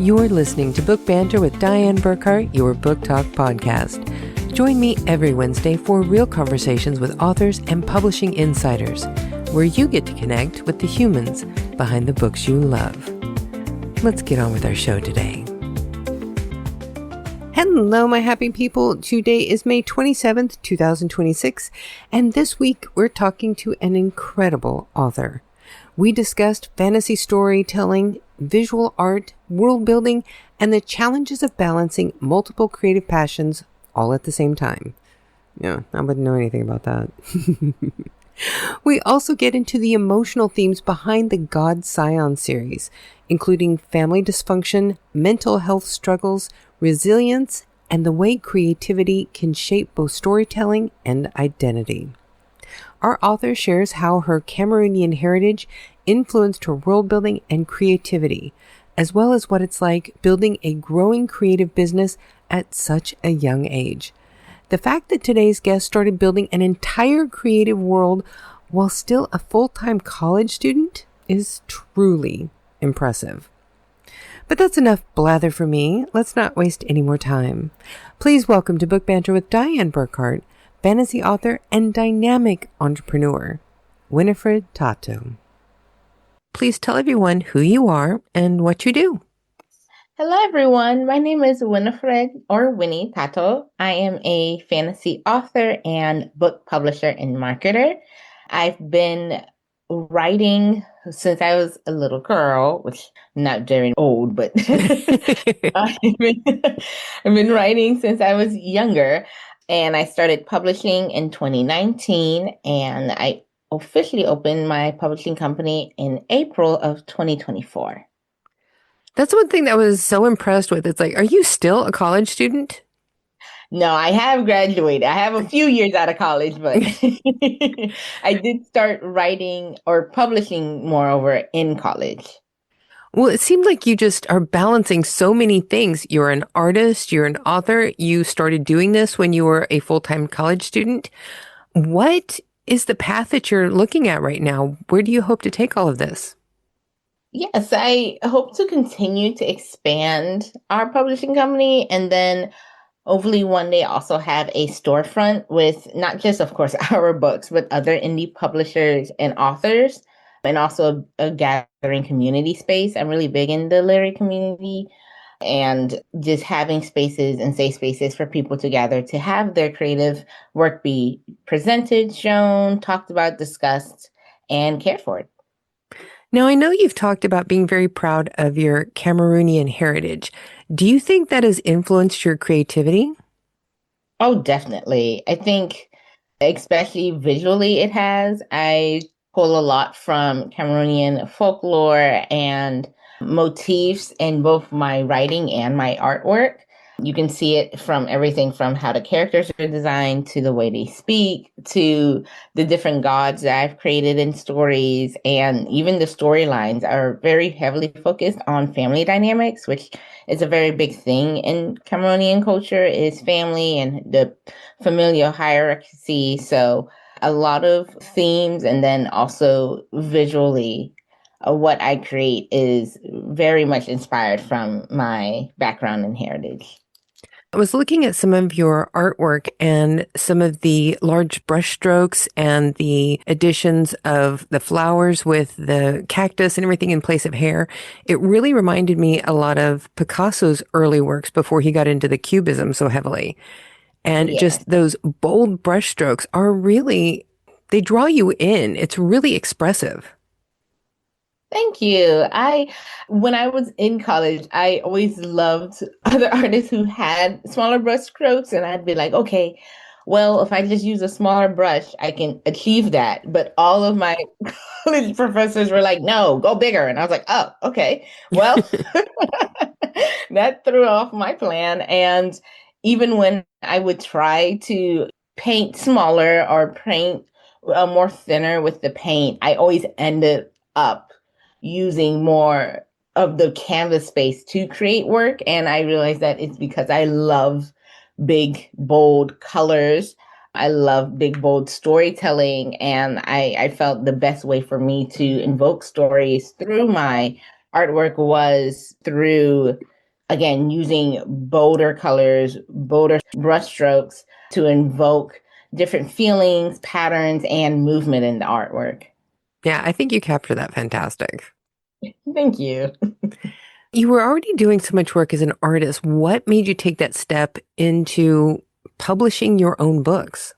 You're listening to Book Banter with Dianne Burckhardt, your book talk podcast. Join me every Wednesday for real conversations with authors and publishing insiders, where you get to connect with the humans behind the books you love. Let's get on with our show today. Hello, my happy people. Today is May 27th, 2026, and this week we're talking to an incredible author. We discussed fantasy storytelling, visual art, world building, and the challenges of balancing multiple creative passions all at the same time. Yeah, I wouldn't know anything about that. We also get into the emotional themes behind the Gods Scion series, including family dysfunction, mental health struggles, resilience, and the way creativity can shape both storytelling and identity. Our author shares how her Cameroonian heritage influenced her world building and creativity, as well as what it's like building a growing creative business at such a young age. The fact that today's guest started building an entire creative world while still a full-time college student is truly impressive. But that's enough blather for me. Let's not waste any more time. Please welcome to Book Banter with Dianne Burckhardt, fantasy author and dynamic entrepreneur, Winnifred Tataw. Please tell everyone who you are and what you do. Hello, everyone. My name is Winnifred, or Winnie Tataw. I am a fantasy author and book publisher and marketer. I've been writing since I was a little girl, which not very old, but I've been writing since I was younger. And I started publishing in 2019, and I officially opened my publishing company in April of 2024. That's one thing that I was so impressed with. It's like, are you still a college student? No, I have graduated. I have a few years out of college, but I did start writing or publishing, moreover, in college. Well, it seemed like you just are balancing so many things. You're an artist, you're an author. You started doing this when you were a full-time college student. What is the path that you're looking at right now? Where do you hope to take all of this? Yes, I hope to continue to expand our publishing company, and then hopefully one day also have a storefront with not just, of course, our books, but other indie publishers and authors, and also a gathering community space. I'm really big in the literary community, and just having spaces and safe spaces for people to gather to have their creative work be presented, shown, talked about, discussed, and cared for. Now, I know you've talked about being very proud of your Cameroonian heritage. Do you think that has influenced your creativity? Oh, definitely. I think especially visually it has. I pull a lot from Cameroonian folklore and motifs in both my writing and my artwork. You can see it from everything from how the characters are designed to the way they speak to the different gods that I've created in stories. And even the storylines are very heavily focused on family dynamics, which is a very big thing in Cameroonian culture, is family and the familial hierarchy. So a lot of themes, and then also visually, what I create is very much inspired from my background and heritage. I was looking at some of your artwork and some of the large brush strokes and the additions of the flowers with the cactus and everything in place of hair. It really reminded me a lot of Picasso's early works before he got into the Cubism so heavily. And just those bold brush strokes are really, they draw you in. It's really expressive. Thank you. When I was in college, I always loved other artists who had smaller brush strokes, and I'd be like, okay, well, if I just use a smaller brush, I can achieve that. But all of my college professors were like, no, go bigger. And I was like, oh, okay, well, that threw off my plan. And even when I would try to paint smaller or paint more thinner with the paint, I always ended up using more of the canvas space to create work. And I realized that it's because I love big, bold colors. I love big, bold storytelling. And I felt the best way for me to invoke stories through my artwork was through, again, using bolder colors, bolder brushstrokes to invoke different feelings, patterns, and movement in the artwork. Yeah, I think you captured that fantastic. Thank you. You were already doing so much work as an artist. What made you take that step into publishing your own books?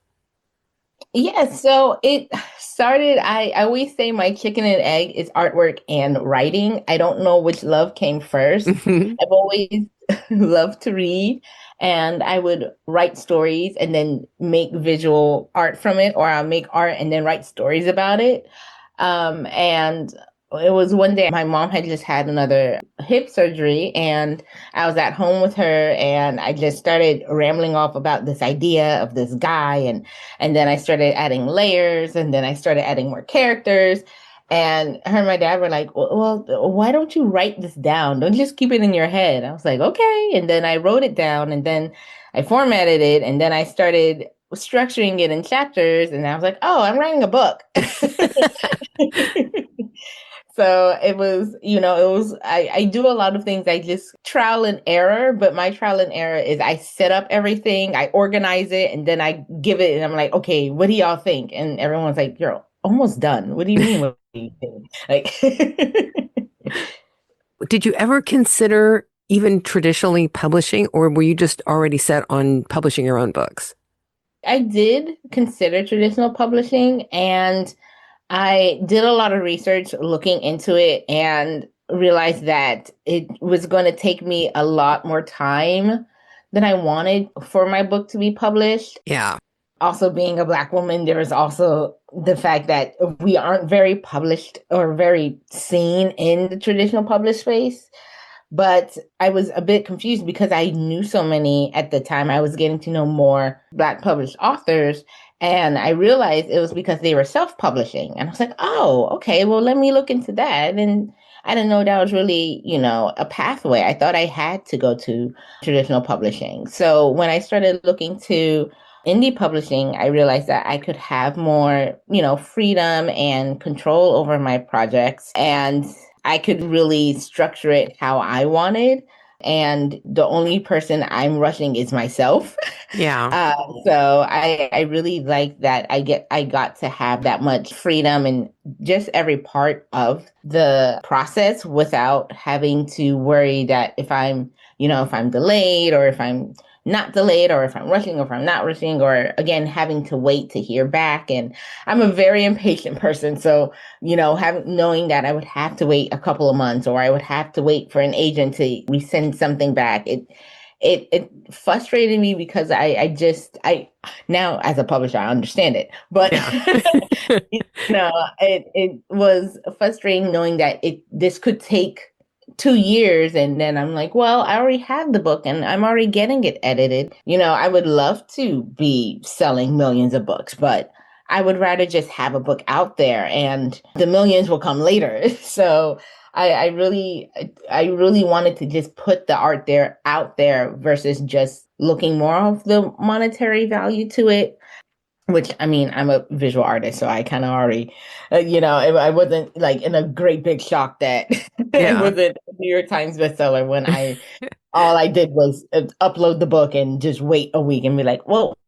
Yeah, so it started, I always say my chicken and egg is artwork and writing. I don't know which love came first. I've always loved to read, and I would write stories and then make visual art from it, or I'll make art and then write stories about it. And it was one day my mom had just had another hip surgery, and I was at home with her, and I just started rambling off about this idea of this guy, and then I started adding layers, and then I started adding more characters. And her and my dad were like, well, why don't you write this down? Don't just keep it in your head. I was like, okay. And then I wrote it down, and then I formatted it, and then I started structuring it in chapters, and I was like, oh, I'm writing a book. So it was, I do a lot of things. I just trial and error, but my trial and error is I set up everything, I organize it, and then I give it, and I'm like, okay, what do y'all think? And everyone's like, you're almost done. What do you mean? What do you think? Like, Did you ever consider even traditionally publishing, or were you just already set on publishing your own books? I did consider traditional publishing, and I did a lot of research looking into it and realized that it was going to take me a lot more time than I wanted for my book to be published. Yeah. Also, being a Black woman, there is also the fact that we aren't very published or very seen in the traditional published space. But I was a bit confused because I knew so many at the time. I was getting to know more Black published authors. And I realized it was because they were self-publishing. And I was like, oh, okay, well, let me look into that. And I didn't know that was really, a pathway. I thought I had to go to traditional publishing. So when I started looking to indie publishing, I realized that I could have more, freedom and control over my projects. And I could really structure it how I wanted. And the only person I'm rushing is myself. Yeah. So I really like that I got to have that much freedom in just every part of the process without having to worry that if I'm delayed, or if I'm not delayed, or if I'm rushing, or if I'm not rushing, or again having to wait to hear back. And I'm a very impatient person, so knowing that I would have to wait a couple of months, or I would have to wait for an agent to resend something back, it frustrated me because I now as a publisher I understand it, but Yeah. it was frustrating knowing that this could take 2 years, and then I'm like, well, I already have the book and I'm already getting it edited. I would love to be selling millions of books, but I would rather just have a book out there, and the millions will come later. So I really wanted to just put the art out there versus just looking more of the monetary value to it. Which, I mean, I'm a visual artist, so I kind of already, I wasn't like in a great big shock that it Yeah. wasn't a New York Times bestseller when all I did was upload the book and just wait a week and be like, well,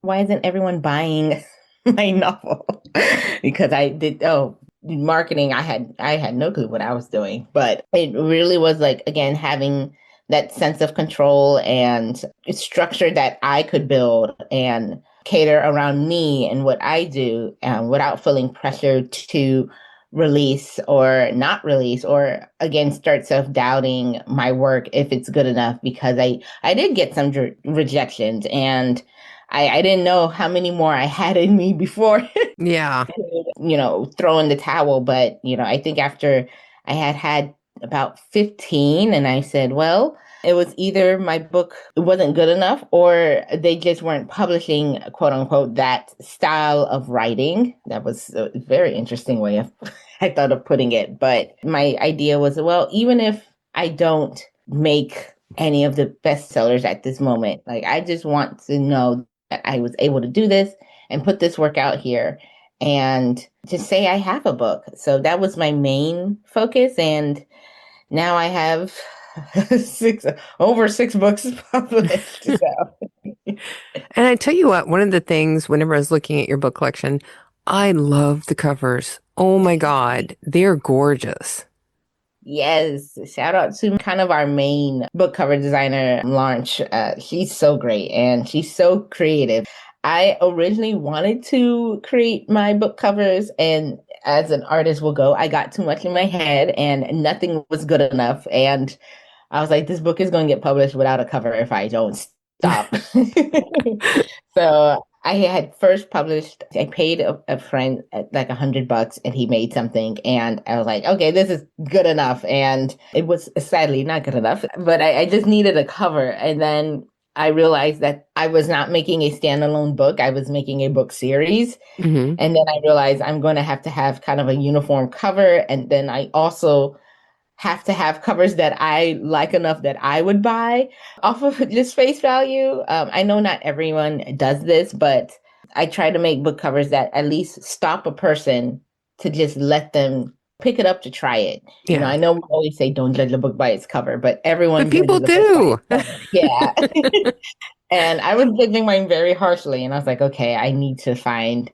why isn't everyone buying my novel? Because marketing, I had no clue what I was doing, but it really was like, again, having that sense of control and structure that I could build and cater around me and what I do, without feeling pressured to release or not release, or again start self-doubting my work if it's good enough, because I did get some rejections, and I didn't know how many more I had in me before Yeah. throw in the towel. But I think after I had about 15, and I said, well, it was either my book wasn't good enough, or they just weren't publishing, quote unquote, that style of writing. That was a very interesting way of I thought of putting it. But my idea was, well, even if I don't make any of the bestsellers at this moment, like, I just want to know that I was able to do this and put this work out here and just say I have a book. So that was my main focus. And now I have over six books published. So And I tell you what, one of the things whenever I was looking at your book collection, I love the covers. Oh my God, they're gorgeous. yes, shout out to kind of our main book cover designer, Launch. She's so great and she's so creative. I originally wanted to create my book covers, and as an artist will go, I got too much in my head and nothing was good enough. And I was like, this book is going to get published without a cover if I don't stop. So I had first published, I paid a friend like $100 and he made something. And I was like, okay, this is good enough. And it was sadly not good enough, but I just needed a cover. And then I realized that I was not making a standalone book. I was making a book series. Hmm. And then I realized I'm going to have kind of a uniform cover. And then I also have to have covers that I like enough that I would buy off of just face value. I know not everyone does this, but I try to make book covers that at least stop a person to just let them pick it up to try it. You know, Yeah. I know we always say don't judge a book by its cover, but But everyone people judges a book by do. its cover. Yeah. And I was judging mine very harshly, and I was like, okay, I need to find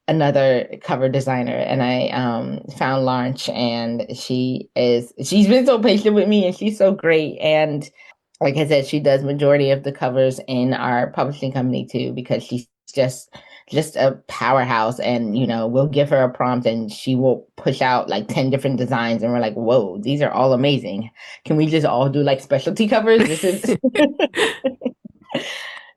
another cover designer, and I found Launch, and she's been so patient with me and she's so great. And like I said, she does majority of the covers in our publishing company too, because she's just a powerhouse. And you know, we'll give her a prompt and she will push out like 10 different designs and we're like, whoa, these are all amazing. Can we just all do like specialty covers? This is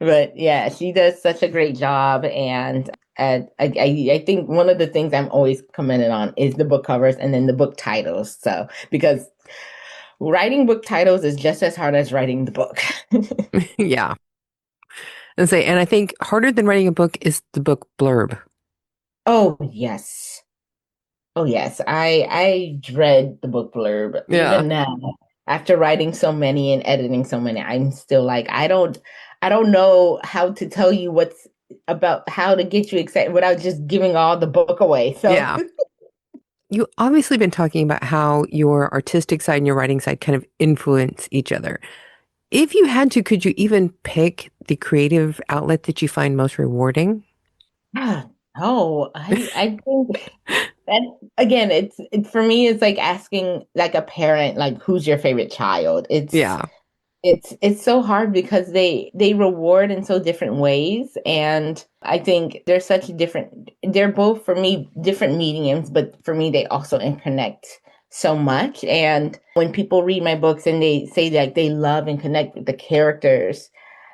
But yeah, she does such a great job. And I think one of the things I'm always commented on is the book covers and then the book titles. So, because writing book titles is just as hard as writing the book. Yeah. And I think harder than writing a book is the book blurb. Oh, yes. Oh, yes. I dread the book blurb. Yeah. Even now, after writing so many and editing so many, I'm still like, I don't know how to tell you what's about how to get you excited without just giving all the book away. So Yeah. You obviously been talking about how your artistic side and your writing side kind of influence each other. If you had to, could you even pick the creative outlet that you find most rewarding? oh, I think that again, for me, it's like asking like a parent, like who's your favorite child? Yeah. It's so hard because they reward in so different ways. And I think they're both for me different mediums, but for me they also interconnect so much. And when people read my books and they say like they love and connect with the characters,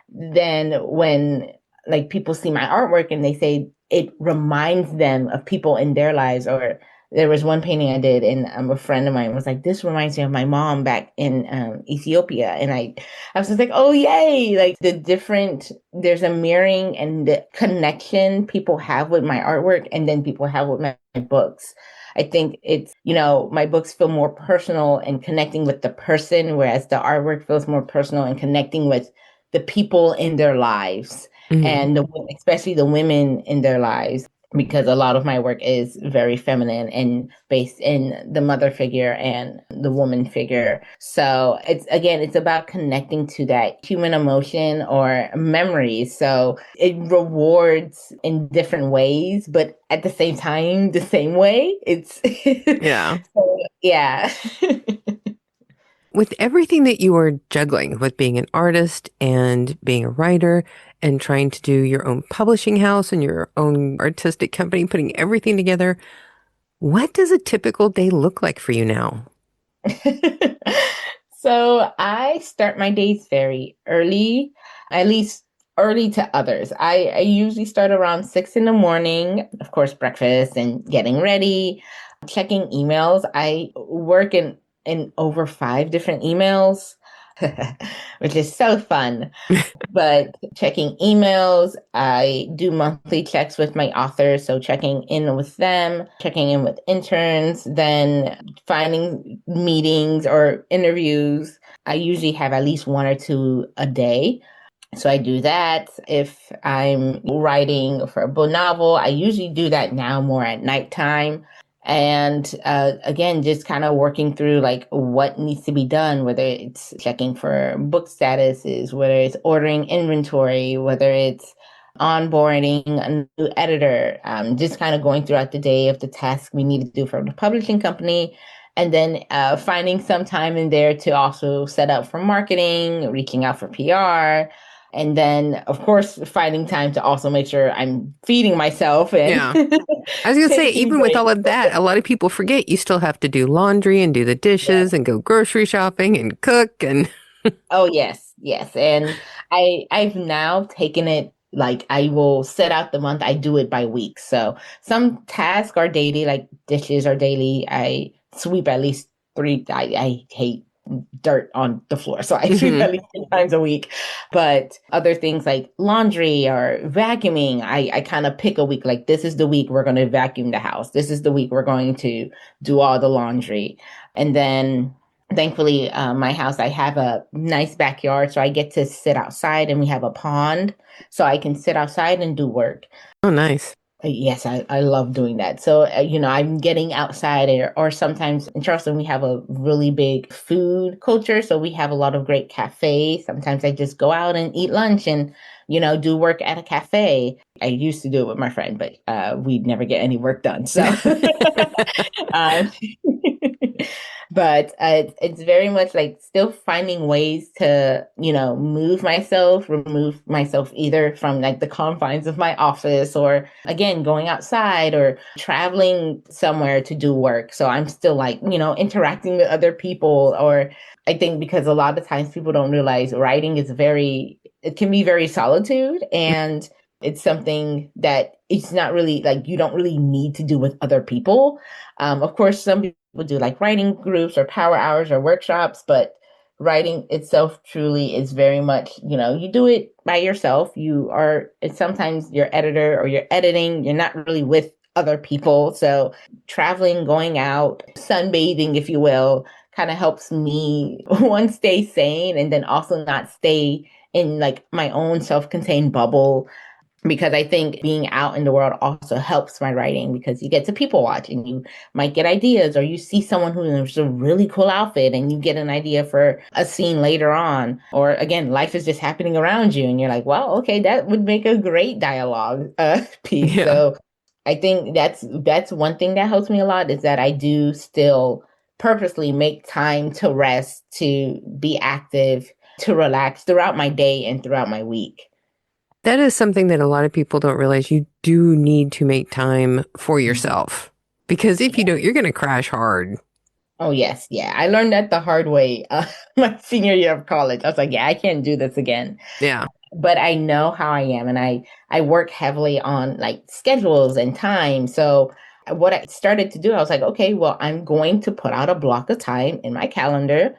then when like people see my artwork and they say it reminds them of people in their lives. Or there was one painting I did, and a friend of mine was like, this reminds me of my mom back in Ethiopia. And I was just like, oh yay, like there's a mirroring and the connection people have with my artwork and then people have with my books. I think it's, you know, my books feel more personal and connecting with the person, whereas the artwork feels more personal and connecting with the people in their lives, Hmm. and especially the women in their lives, because a lot of my work is very feminine and based in the mother figure and the woman figure. So it's about connecting to that human emotion or memories. So it rewards in different ways, but at the same time, the same way. It's Yeah. so, yeah. With everything that you are juggling, with being an artist and being a writer and trying to do your own publishing house and your own artistic company, putting everything together, what does a typical day look like for you now? So I start my days very early, at least early to others. I usually start around 6 in the morning, of course, breakfast and getting ready, checking emails. I work in over five different emails, which is so fun. But checking emails, I do monthly checks with my authors. So checking in with them, checking in with interns, then finding meetings or interviews. I usually have at least one or two a day. So I do that. If I'm writing for a book novel, I usually do that now more at nighttime. And again, just kind of working through like what needs to be done, whether it's checking for book statuses, whether it's ordering inventory, whether it's onboarding a new editor, just kind of going throughout the day of the tasks we need to do for the publishing company. And then finding some time in there to also set up for marketing, reaching out for PR. And then, of course, finding time to also make sure I'm feeding myself and Yeah. I was going to say, taking even with breaks. all of that, a lot of people forget you still have to do laundry and do the dishes and go grocery shopping and cook and Oh yes, yes. And I've now taken it like I will set out the month. I do it by week. So some tasks are daily, like dishes are daily. I sweep at least three. I hate dirt on the floor. So I sweep Mhm. at least 3 times a week. But other things like laundry or vacuuming, I kind of pick a week. Like this is the week we're going to vacuum the house. This is the week we're going to do all the laundry. And then thankfully, my house, I have a nice backyard, so I get to sit outside and we have a pond, so I can sit outside and do work. Oh, nice. Yes, I love doing that. So, I'm getting outside or sometimes in Charleston, we have a really big food culture. So we have a lot of great cafes. Sometimes I just go out and eat lunch and, do work at a cafe. I used to do it with my friend, but we'd never get any work done. So, um, but it's very much like still finding ways to, move myself, remove myself either from like the confines of my office or again, going outside or traveling somewhere to do work. So I'm still like, interacting with other people. Or I think because a lot of times people don't realize writing is it can be very solitude, and it's something that it's not really like you don't really need to do with other people. Of course, some people do like writing groups or power hours or workshops, but writing itself truly is very much, you do it by yourself. It's sometimes your editor or you're editing, you're not really with other people. So traveling, going out, sunbathing, if you will, kind of helps me one, stay sane, and then also not stay in like my own self-contained bubble, because I think being out in the world also helps my writing because you get to people watch and you might get ideas, or you see someone who has a really cool outfit and you get an idea for a scene later on. Or again, life is just happening around you and you're like, well, okay, that would make a great dialogue piece. Yeah. So I think that's one thing that helps me a lot, is that I do still purposely make time to rest, to be active, to relax throughout my day and throughout my week. That is something that a lot of people don't realize. You do need to make time for yourself because if you don't, you're going to crash hard. Oh, yes. Yeah. I learned that the hard way my senior year of college. I was like, yeah, I can't do this again. Yeah. But I know how I am. And I work heavily on like schedules and time. So what I started to do, I was like, okay, well, I'm going to put out a block of time in my calendar,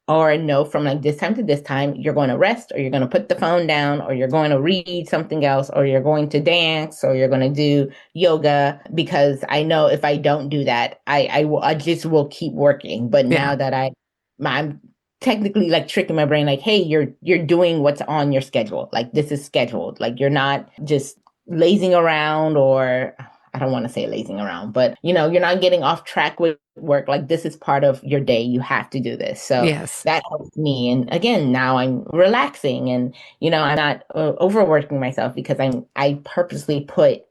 or no, from like this time to this time, you're going to rest, or you're going to put the phone down, or you're going to read something else, or you're going to dance, or you're going to do yoga. Because I know if I don't do that, I just will keep working. But Yeah. now that I'm technically like tricking my brain, like, hey, you're doing what's on your schedule. Like this is scheduled. Like you're not just lazing around, or I don't want to say lazing around, but you're not getting off track with work. Like this is part of your day. You have to do this. So Yes. that helps me. And again, now I'm relaxing and, I'm not overworking myself, because I purposely put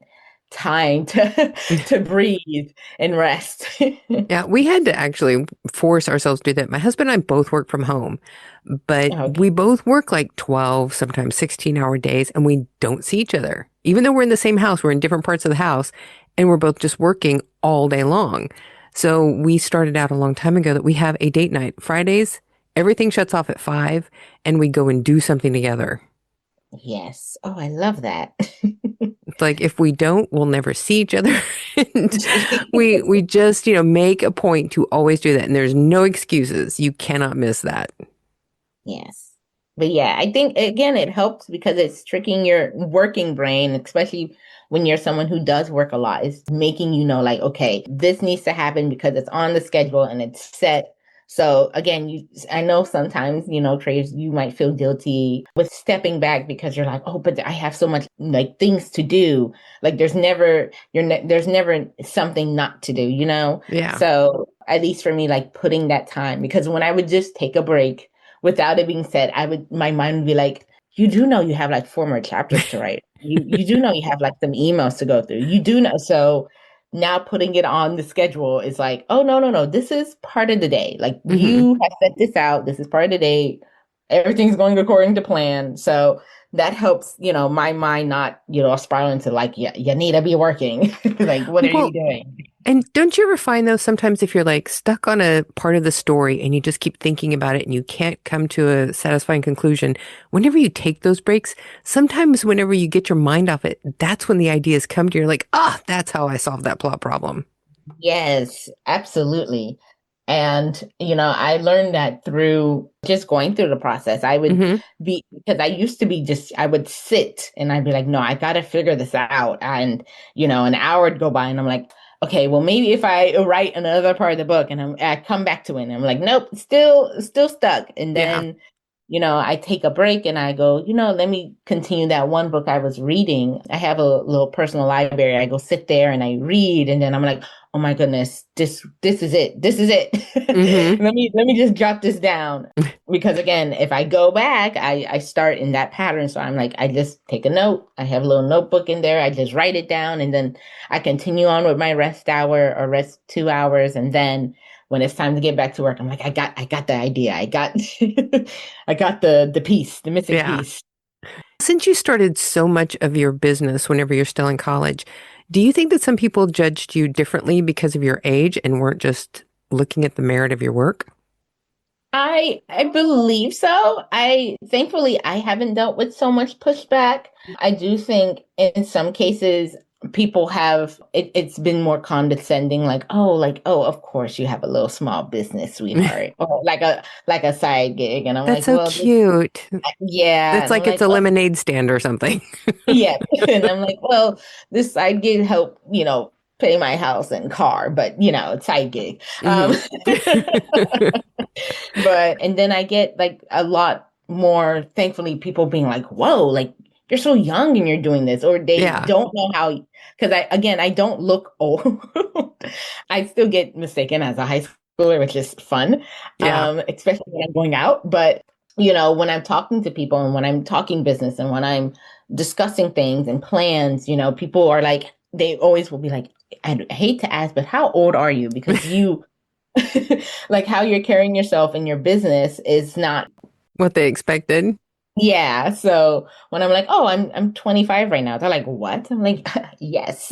time to breathe and rest. Yeah, we had to actually force ourselves to do that. My husband and I both work from home, but Okay. we both work like 12, sometimes 16-hour days, and we don't see each other. Even though we're in the same house, we're in different parts of the house, and we're both just working all day long. So we started out a long time ago that we have a date night. Fridays, everything shuts off at 5, and we go and do something together. Yes. Oh, I love that. It's like if we don't, we'll never see each other. And we just, make a point to always do that. And there's no excuses. You cannot miss that. Yes. But yeah, I think again it helps because it's tricking your working brain, especially when you're someone who does work a lot. It's making like, okay, this needs to happen because it's on the schedule and it's set. So again, I know sometimes, creators, you might feel guilty with stepping back because you're like, oh, but I have so much like things to do. Like there's never something not to do, Yeah. So at least for me, like putting that time, because when I would just take a break without it being said, my mind would be like, you do know you have like 4 more chapters to write. You do know you have like some emails to go through. You do know. So now putting it on the schedule is like, oh, no, no, no. This is part of the day. Like Hmm. you have set this out. This is part of the day. Everything's going according to plan. So that helps, my mind not, spiral into like, yeah, you need to be working. Like, what are you Well, doing? and don't you ever find though, sometimes if you're like stuck on a part of the story and you just keep thinking about it and you can't come to a satisfying conclusion, whenever you take those breaks, sometimes whenever you get your mind off it, that's when the ideas come to you. You're like, that's how I solved that plot problem. Yes, absolutely. And, I learned that through just going through the process. I would Hmm. because I used to be I would sit and I'd be like, no, I got to figure this out. And, an hour would go by and I'm like, okay, well, maybe if I write another part of the book and I come back to it and I'm like, nope, still stuck. And Yeah. then I take a break and I go, let me continue that one book I was reading. I have a little personal library. I go sit there and I read, and then I'm like, oh my goodness, this is it. This is it. Hmm. Let me just jot this down. Because again, if I go back, I start in that pattern. So I'm like, I just take a note. I have a little notebook in there. I just write it down, and then I continue on with my rest hour or rest 2 hours, and then when it's time to get back to work, I'm like, I got the idea. I got I got the piece, the missing Yeah. piece. Since you started so much of your business whenever you're still in college, do you think that some people judged you differently because of your age and weren't just looking at the merit of your work? I believe so. I thankfully I haven't dealt with so much pushback. I do think in some cases people have it's been more condescending, like, oh, of course you have a little small business, sweetheart. Or like a side gig. And I'm That's like, so well, cute. yeah. It's And I'm like it's like, a oh, lemonade stand or something. yeah. And I'm like, well, this side gig help, pay my house and car, but it's side gig. Hmm. But and then I get like a lot more, thankfully, people being like, whoa, like you're so young and you're doing this, or they Yeah. don't know how, because I don't look old. I still get mistaken as a high schooler, which is fun, Yeah. especially when I'm going out. But when I'm talking to people and when I'm talking business and when I'm discussing things and plans, people are like, they always will be like, I hate to ask, but how old are you? Because you like how you're carrying yourself in your business is not. What they expected. Yeah. So when I'm like, oh, I'm 25 right now, they're like, what? I'm like, yes.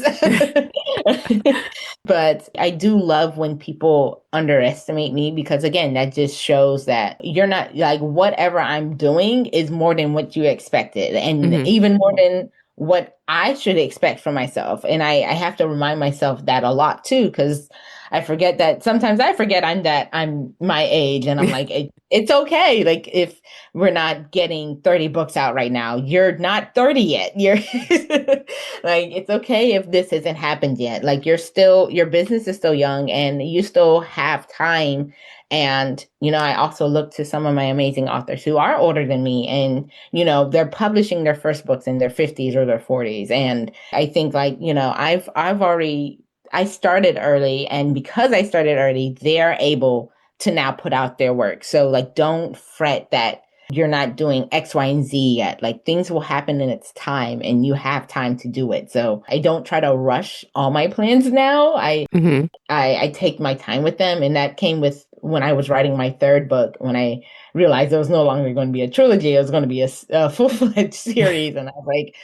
But I do love when people underestimate me, because again, that just shows that you're not like, whatever I'm doing is more than what you expected, and Hmm. even more than what I should expect from myself. And I have to remind myself that a lot too, because I forget I'm my age, and I'm like, it's okay. Like if we're not getting 30 books out right now, you're not 30 yet. You're like, it's okay if this hasn't happened yet. Like your business is still young and you still have time. And, I also look to some of my amazing authors who are older than me, and, they're publishing their first books in their 50s or their 40s. And I think like, I started early, and because I started early, they're able to now put out their work. So like, don't fret that you're not doing X, Y, and Z yet. Like things will happen in its time and you have time to do it. So I don't try to rush all my plans now. I Hmm. I, I take my time with them. And that came with when I was writing my third book, when I realized it was no longer going to be a trilogy, it was going to be a full-fledged series. And I was like,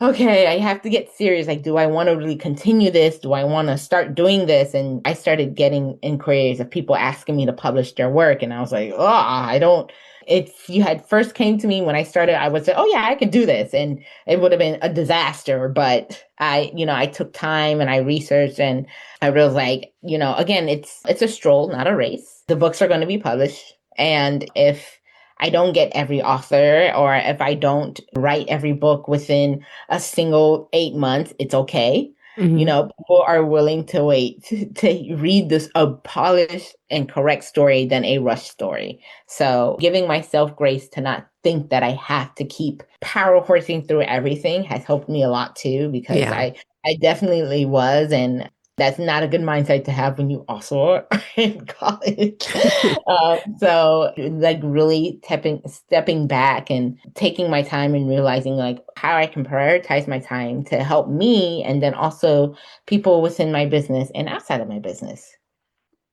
okay, I have to get serious. Like, do I want to really continue this? Do I want to start doing this? And I started getting inquiries of people asking me to publish their work. And I was like, oh, I don't. If you had first came to me when I started, I would say, oh yeah, I could do this. And it would have been a disaster. But I took time and I researched, and I realized like, again, it's a stroll, not a race. The books are going to be published. And if I don't get every author, or if I don't write every book within a single 8 months, it's okay. Hmm. People are willing to wait to read this a polished and correct story than a rushed story. So giving myself grace to not think that I have to keep power horsing through everything has helped me a lot too, because Yeah. I definitely was, and that's not a good mindset to have when you also are in college. So like really stepping back and taking my time and realizing like how I can prioritize my time to help me and then also people within my business and outside of my business.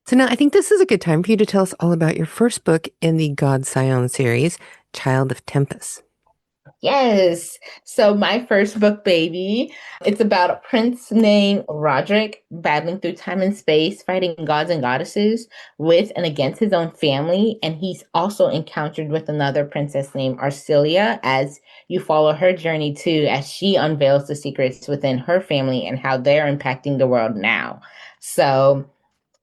So now I think this is a good time for you to tell us all about your first book in the Gods Scion series, Child of Tempus. Yes. So my first book, baby, it's about a prince named Rodrick battling through time and space, fighting gods and goddesses with and against his own family. And he's also encountered with another princess named Arcelia as you follow her journey too, as she unveils the secrets within her family and how they're impacting the world now. So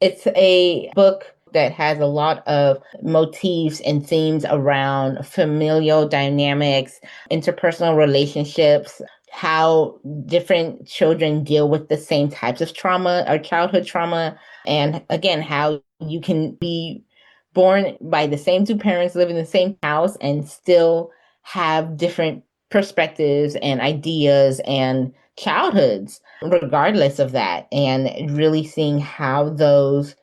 it's a book that has a lot of motifs and themes around familial dynamics, interpersonal relationships, how different children deal with the same types of trauma or childhood trauma, and again, how you can be born by the same two parents, live in the same house, and still have different perspectives and ideas and childhoods regardless of that, and really seeing how those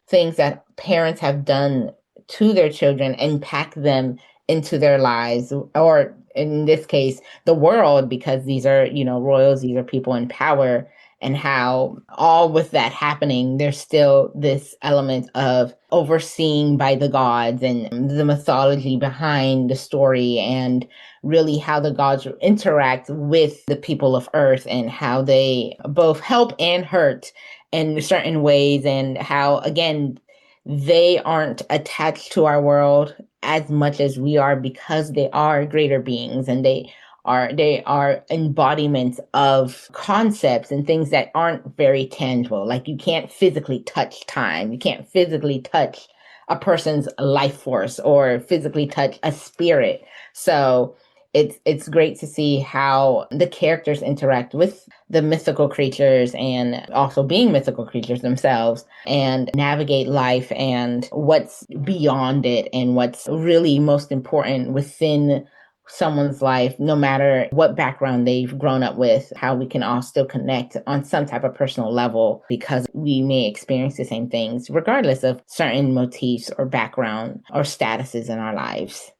things that parents have done to their children impact them into their lives, or in this case the world, because these are royals, these are people in power, and how all with that happening there's still this element of overseeing by the gods and the mythology behind the story, and really how the gods interact with the people of Earth and how they both help and hurt in certain ways, and how, again, they aren't attached to our world as much as we are, because they are greater beings, and they are embodiments of concepts and things that aren't very tangible. Like you can't physically touch time, you can't physically touch a person's life force or physically touch a spirit. So it's great to see how the characters interact with the mythical creatures, and also being mythical creatures themselves, and navigate life and what's beyond it, and what's really most important within someone's life, no matter what background they've grown up with, how we can all still connect on some type of personal level, because we may experience the same things regardless of certain motifs or background or statuses in our lives.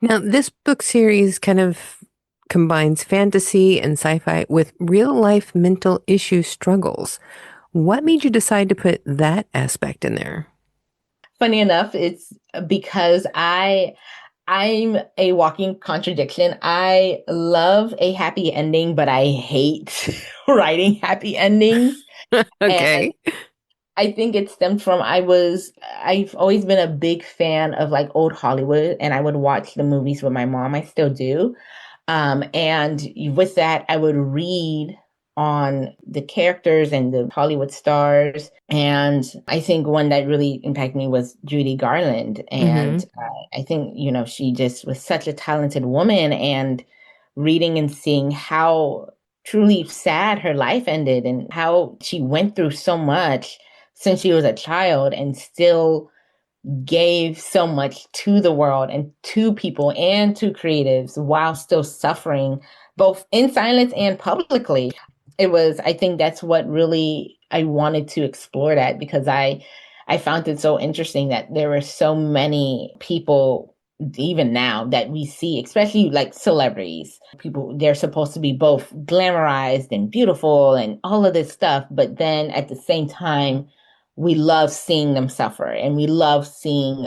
Now, this book series kind of combines fantasy and sci-fi with real life mental issue struggles. What made you decide to put that aspect in there? Funny enough, it's because I'm a walking contradiction. I love a happy ending, but I hate writing happy endings. And Okay. I think it stemmed from I've always been a big fan of like old Hollywood, and I would watch the movies with my mom. I still do. And with that, I would read on the characters and the Hollywood stars. And I think one that really impacted me was Judy Garland. And Hmm. I think, she just was such a talented woman, and reading and seeing how truly sad her life ended and how she went through so much since she was a child and still gave so much to the world and to people and to creatives while still suffering both in silence and publicly. I think that's what really I wanted to explore, that because I found it so interesting that there were so many people even now that we see, especially like celebrities, people, they're supposed to be both glamorized and beautiful and all of this stuff, but then at the same time we love seeing them suffer, and we love seeing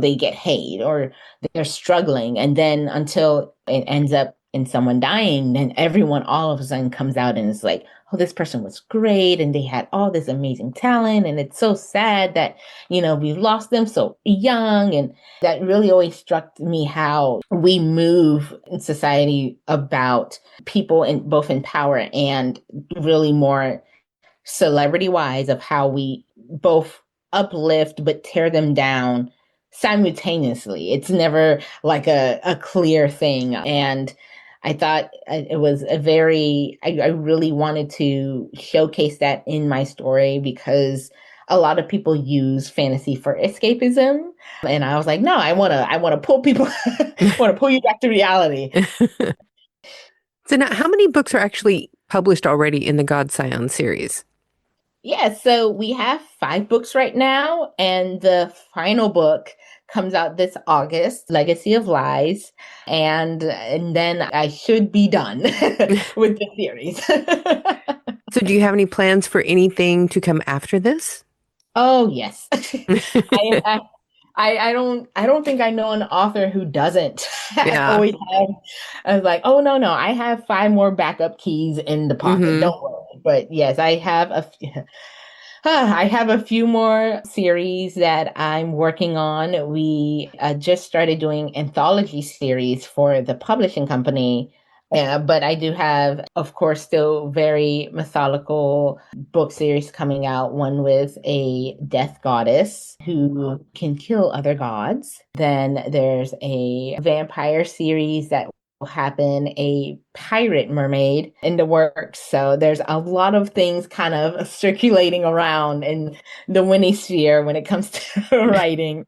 they get hate or they're struggling, and then until it ends up in someone dying, then everyone all of a sudden comes out and is like, oh, this person was great and they had all this amazing talent, and it's so sad that we've lost them so young. And that really always struck me, how we move in society about people in both in power and really more celebrity wise, of how we both uplift but tear them down simultaneously. It's never like a clear thing. And I thought it was I really wanted to showcase that in my story because a lot of people use fantasy for escapism. And I was like, no, I want to pull people, I want to pull you back to reality. So now, how many books are actually published already in the Gods Scion series? Yeah, so we have 5 books right now, and the final book comes out this August, Legacy of Lies, and then I should be done with the series. So do you have any plans for anything to come after this? Oh yes, I, I don't think I know an author who doesn't Yeah. always have. I was like, oh no, I have 5 more backup keys in the pocket. Hmm. Don't worry. But yes, I have a few more series that I'm working on. We just started doing anthology series for the publishing company. Yeah, but I do have, of course, still very methodical book series coming out. One with a death goddess who can kill other gods. Then there's a vampire series that will happen, a pirate mermaid in the works. So there's a lot of things kind of circulating around in the Winnie sphere when it comes to writing.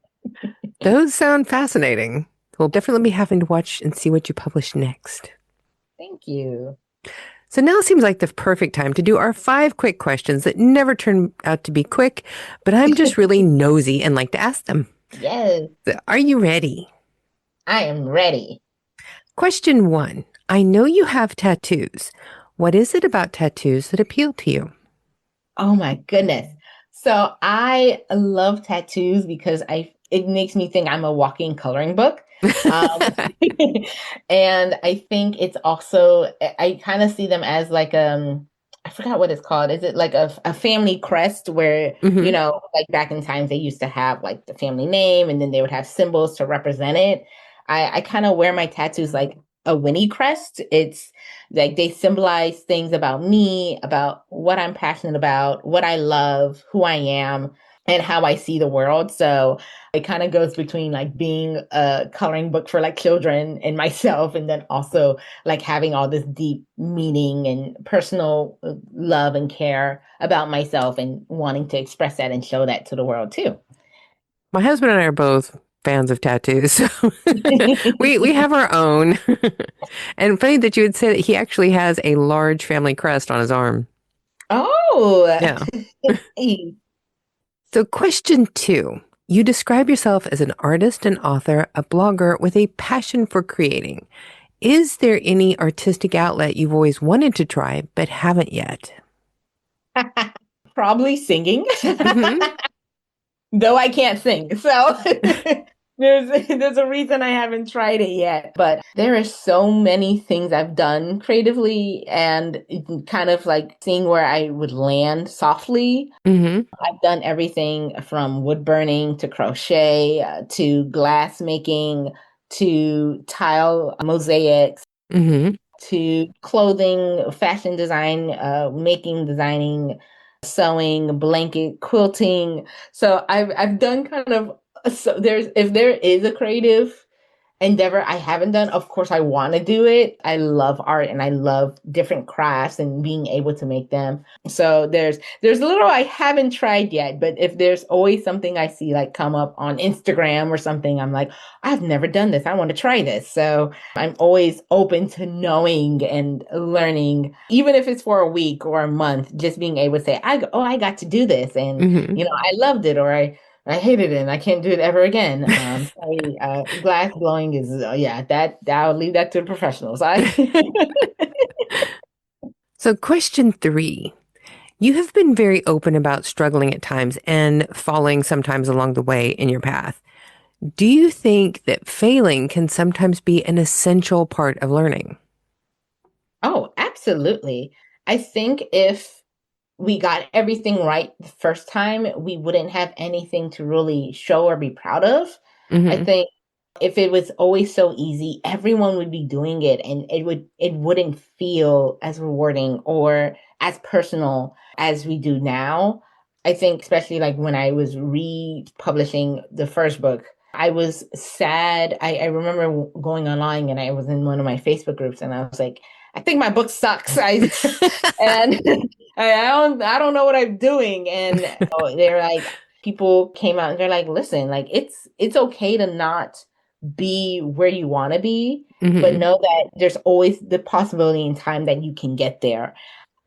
Those sound fascinating. We'll definitely be having to watch and see what you publish next. Thank you. So now seems like the perfect time to do our 5 quick questions that never turn out to be quick, but I'm just really nosy and like to ask them. Yes, So are you ready? I am ready. Question 1. I know you have tattoos. What is it about tattoos that appeal to you? Oh my goodness. So I love tattoos because it makes me think I'm a walking coloring book. Um, and I think it's also I kind of see them as like I forgot what it's called. Is it like a family crest where, Hmm. like back in times they used to have like the family name and then they would have symbols to represent it. I kind of wear my tattoos like a Winnie crest. It's like they symbolize things about me, about what I'm passionate about, what I love, who I am, and how I see the world. So it kind of goes between like being a coloring book for like children and myself, and then also like having all this deep meaning and personal love and care about myself and wanting to express that and show that to the world too. My husband and I are both fans of tattoos, so we have our own. And funny that you would say that he actually has a large family crest on his arm. Oh, Yeah. So question 2. You describe yourself as an artist, an author, a blogger with a passion for creating. Is there any artistic outlet you've always wanted to try but haven't yet? probably singing. Hmm. Though I can't sing. So there's a reason I haven't tried it yet. But there are so many things I've done creatively and kind of like seeing where I would land softly. Hmm. I've done everything from wood burning to crochet to glass making to tile mosaics Hmm. to clothing, fashion design, designing, sewing, blanket, quilting. So I've done kind of so there's if there is a creative endeavor I haven't done, of course I want to do it. I love art and I love different crafts and being able to make them. So there's a little I haven't tried yet, but if there's always something I see like come up on Instagram or something, I'm like, I've never done this. I want to try this. So I'm always open to knowing and learning, even if it's for a week or a month, just being able to say, I got to do this and Hmm. I loved it or I hated it and I can't do it ever again. Sorry, glass blowing is, yeah, that I'll leave that to the professionals. So question 3. You have been very open about struggling at times and falling sometimes along the way in your path. Do you think that failing can sometimes be an essential part of learning? Oh, absolutely. I think if we got everything right the first time, we wouldn't have anything to really show or be proud of. I Hmm. think if it was always so easy, everyone would be doing it and it wouldn't feel as rewarding or as personal as we do now. I think especially like when I was republishing the first book, I was sad. I remember going online and I was in one of my Facebook groups and I was like, I think my book sucks. And I don't know what I'm doing. And they're like, people came out and they're like, listen, like it's okay to not be where you want to be, but Mm-hmm. know that there's always the possibility in time that you can get there.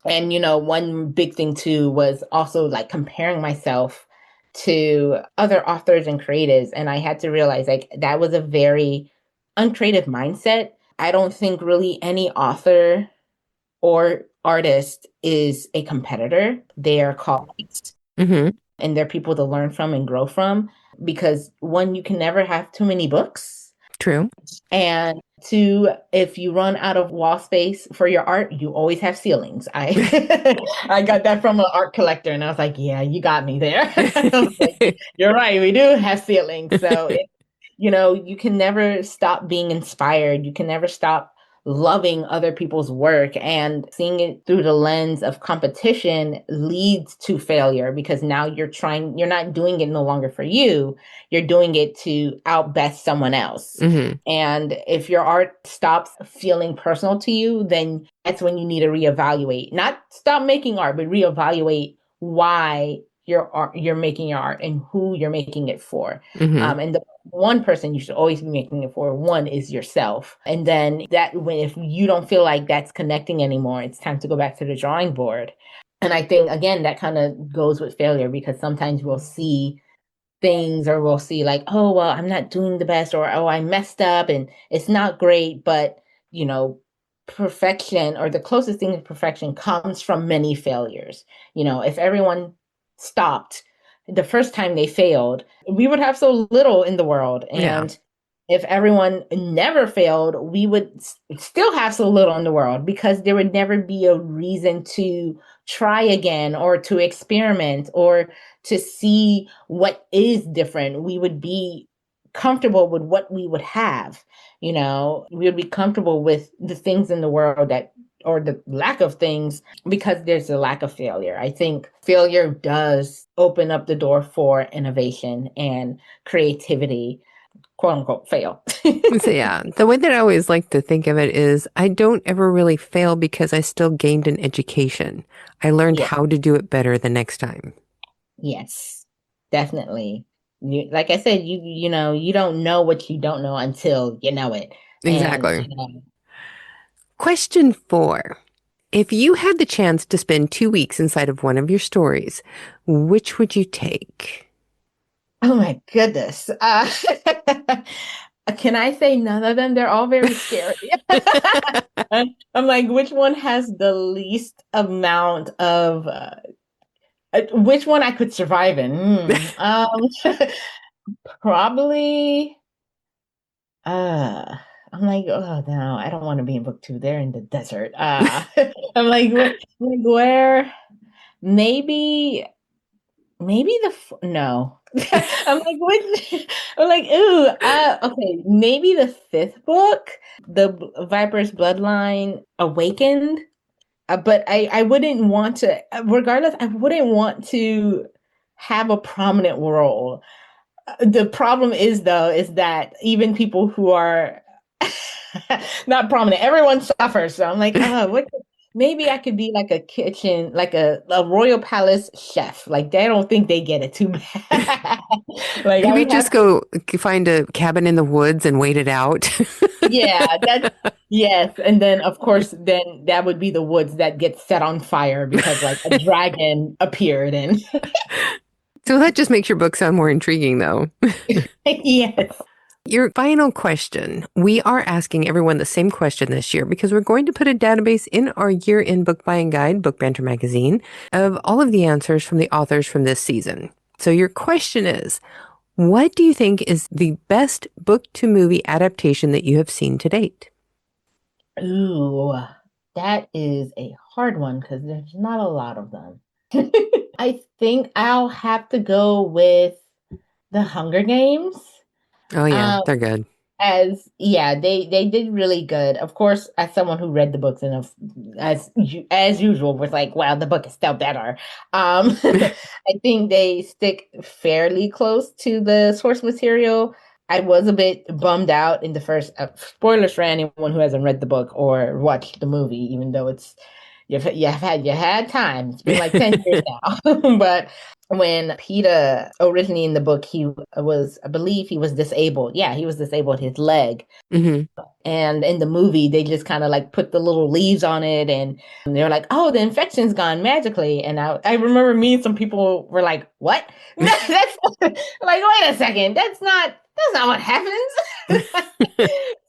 And, one big thing too was also like comparing myself to other authors and creatives. And I had to realize like that was a very uncreative mindset. I don't think really any author or artist is a competitor. They are colleagues Mm-hmm. and they're people to learn from and grow from because one, you can never have too many books. True. And two, if you run out of wall space for your art, you always have ceilings. I got that from an art collector, and I was like, "Yeah, you got me there." I was like, you're right, we do have ceilings. So, you can never stop being inspired. You can never stop loving other people's work, and seeing it through the lens of competition leads to failure because now you're not doing it no longer for you. You're doing it to outbest someone else. Mm-hmm. And if your art stops feeling personal to you, then that's when you need to reevaluate. Not stop making art, but reevaluate why you're making your art and who you're making it for. Mm-hmm. And the one person you should always be making it for, one is yourself. And then if you don't feel like that's connecting anymore, it's time to go back to the drawing board. And I think, again, that kind of goes with failure because sometimes we'll see things or we'll see like, oh, well, I'm not doing the best or, oh, I messed up and it's not great. But, perfection or the closest thing to perfection comes from many failures. If everyone stopped the first time they failed, we would have so little in the world. Yeah. And if everyone never failed, we would still have so little in the world because there would never be a reason to try again or to experiment or to see what is different. We would be comfortable with what we would have. We would be comfortable with the things in the world or the lack of things because there's a lack of failure. I think failure does open up the door for innovation and creativity, quote unquote, fail. So yeah, the way that I always like to think of it is I don't ever really fail because I still gained an education. I learned Yeah. how to do it better the next time. Yes, definitely. Like I said, you don't know what you don't know until you know it. And Exactly. Question 4. If you had the chance to spend 2 weeks inside of one of your stories, which would you take? oh my goodness. Can I say none of them? They're all very scary. I'm like, which one has the least amount of which one I could survive in? Probably. I'm like, oh no, I don't want to be in book 2. They're in the desert. I'm like, where? Maybe, no. I'm like, what? I'm like, ooh, okay, maybe the 5th book, the Viper's Bloodline Awakened. But I wouldn't want to, regardless, I wouldn't want to have a prominent role. The problem is, though, is that even people who are not prominent, everyone suffers. So I'm like, oh, maybe I could be like a kitchen, like a royal palace chef. Like they don't think they get it too bad. Like I Maybe would have just go find a cabin in the woods and wait it out. yeah, yes. And then of course then that would be the woods that get set on fire because like a dragon appeared and So that just makes your book sound more intriguing, though. yes. Your final question. We are asking everyone the same question this year because we're going to put a database in our year-end book buying guide, Book Banter magazine, of all of the answers from the authors from this season. So your question is, what do you think is the best book-to-movie adaptation that you have seen to date? Ooh, that is a hard one because there's not a lot of them. I think I'll have to go with The Hunger Games. Oh, yeah, Um, they're good. they did really good. Of course, as someone who read the books and as usual was like, wow, the book is still better. I think they stick fairly close to the source material. I was a bit bummed out in the first spoilers for anyone who hasn't read the book or watched the movie, even though you had time. It's been like 10 years now. But when Peter originally in the book, I believe he was disabled. Yeah, he was disabled, his leg. Mm-hmm. And in the movie, they just kind of like put the little leaves on it, and they're like, "Oh, the infection's gone magically." And I remember me and some people were like, "What? That's like, wait a second, that's not what happens."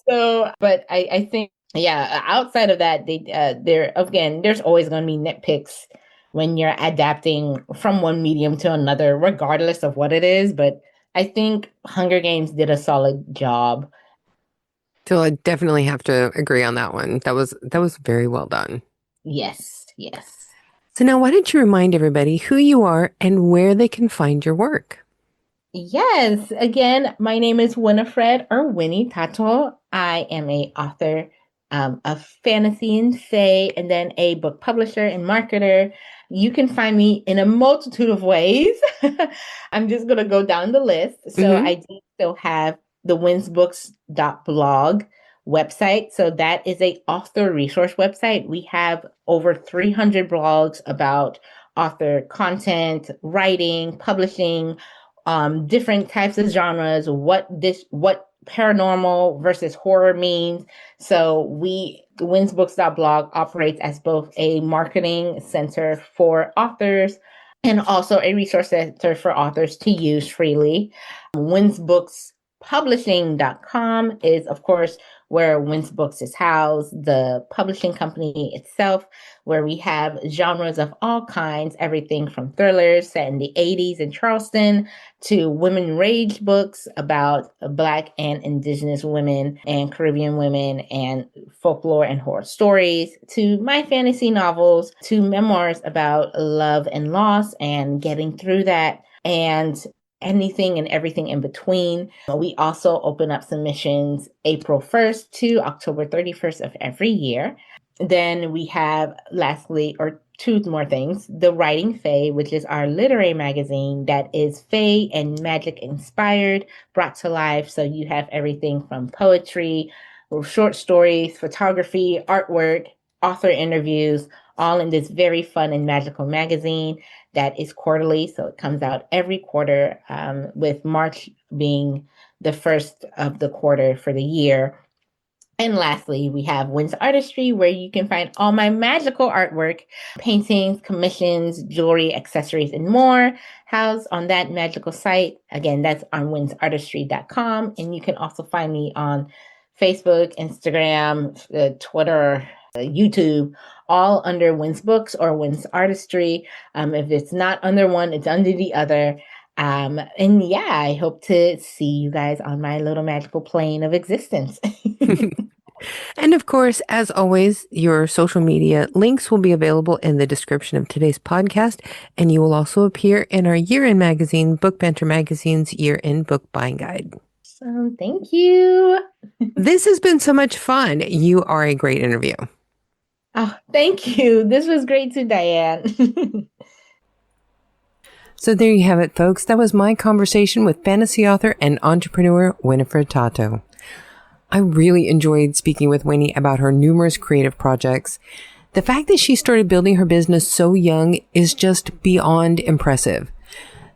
So, but I think, yeah, outside of that, there's always going to be nitpicks when you're adapting from one medium to another, regardless of what it is. But I think Hunger Games did a solid job. So I definitely have to agree on that one. That was very well done. Yes, yes. So now why don't you remind everybody who you are and where they can find your work? Yes. Again, my name is Winnifred or Winnie Tataw. I am a author of fantasy and fae, and then a book publisher and marketer. You can find me in a multitude of ways. I'm just going to go down the list. So I do still have the winsbooks.blog website. So that is a author resource website. We have over 300 blogs about author content, writing, publishing, different types of genres, what paranormal versus horror means. So winsbooks.blog operates as both a marketing center for authors and also a resource center for authors to use freely. winsbookspublishing.com is, of course, where Wins Books is housed, the publishing company itself, where we have genres of all kinds, everything from thrillers set in the 80s in Charleston to women rage books about Black and Indigenous women and Caribbean women and folklore and horror stories, to my fantasy novels, to memoirs about love and loss and getting through that, and anything and everything in between. We also open up submissions April 1st to October 31st of every year. Then we have, lastly, or two more things, The Writing Fae, which is our literary magazine that is fae and magic inspired, brought to life. So you have everything from poetry, short stories, photography, artwork, author interviews, all in this very fun and magical magazine that is quarterly. So it comes out every quarter, with March being the first of the quarter for the year. And lastly, we have Wins Artistry, where you can find all my magical artwork, paintings, commissions, jewelry, accessories, and more housed on that magical site. Again, that's on winsartistry.com. And you can also find me on Facebook, Instagram, Twitter, YouTube, all under Wins Books or Wins Artistry. If it's not under one, it's under the other. And yeah, I hope to see you guys on my little magical plane of existence. And of course, as always, your social media links will be available in the description of today's podcast, and you will also appear in our year-end magazine, Book Banter Magazine's year-end book buying guide. So thank you. This has been so much fun. You are a great interview. Oh, thank you. This was great too, Dianne. So there you have it, folks. That was my conversation with fantasy author and entrepreneur Winnifred Tataw. I really enjoyed speaking with Winnie about her numerous creative projects. The fact that she started building her business so young is just beyond impressive.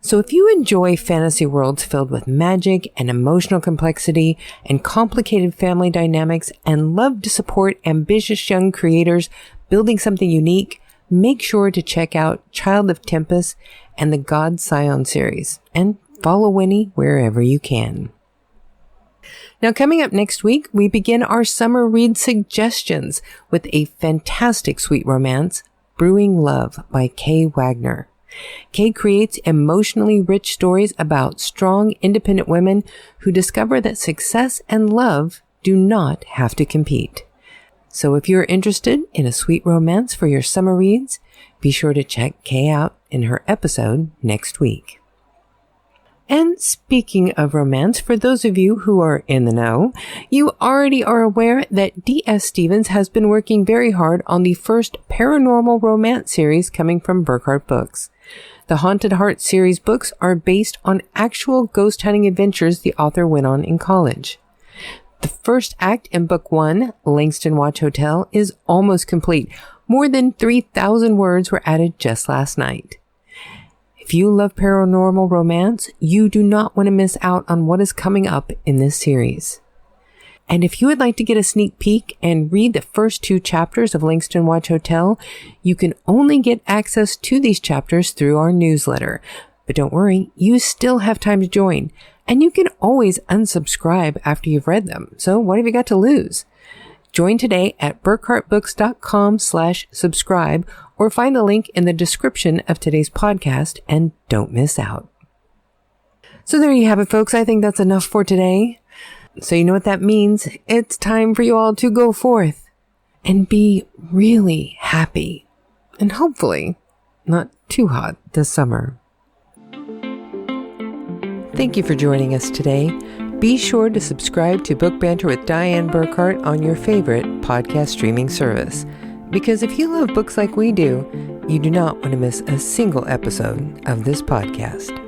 So if you enjoy fantasy worlds filled with magic and emotional complexity and complicated family dynamics and love to support ambitious young creators building something unique, make sure to check out Child of Tempus and the Gods Scion series, and follow Winnie wherever you can. Now, coming up next week, we begin our summer read suggestions with a fantastic sweet romance, Brewing Love by Kay Wagner. Kay creates emotionally rich stories about strong, independent women who discover that success and love do not have to compete. So if you're interested in a sweet romance for your summer reads, be sure to check Kay out in her episode next week. And speaking of romance, for those of you who are in the know, you already are aware that D.S. Stevens has been working very hard on the first paranormal romance series coming from Burckhardt Books. The Haunted Heart series books are based on actual ghost hunting adventures the author went on in college. The first act in Book 1, Langston Watch Hotel, is almost complete. More than 3,000 words were added just last night. If you love paranormal romance, you do not want to miss out on what is coming up in this series. And if you would like to get a sneak peek and read the first 2 chapters of Langston Watch Hotel, you can only get access to these chapters through our newsletter. But don't worry, you still have time to join. And you can always unsubscribe after you've read them. So what have you got to lose? Join today at burckhartbooks.com/subscribe or find the link in the description of today's podcast and don't miss out. So there you have it, folks. I think that's enough for today. So you know what that means. It's time for you all to go forth and be really happy and hopefully not too hot this summer. Thank you for joining us today. Be sure to subscribe to Book Banter with Dianne Burckhardt on your favorite podcast streaming service. Because if you love books like we do, you do not want to miss a single episode of this podcast.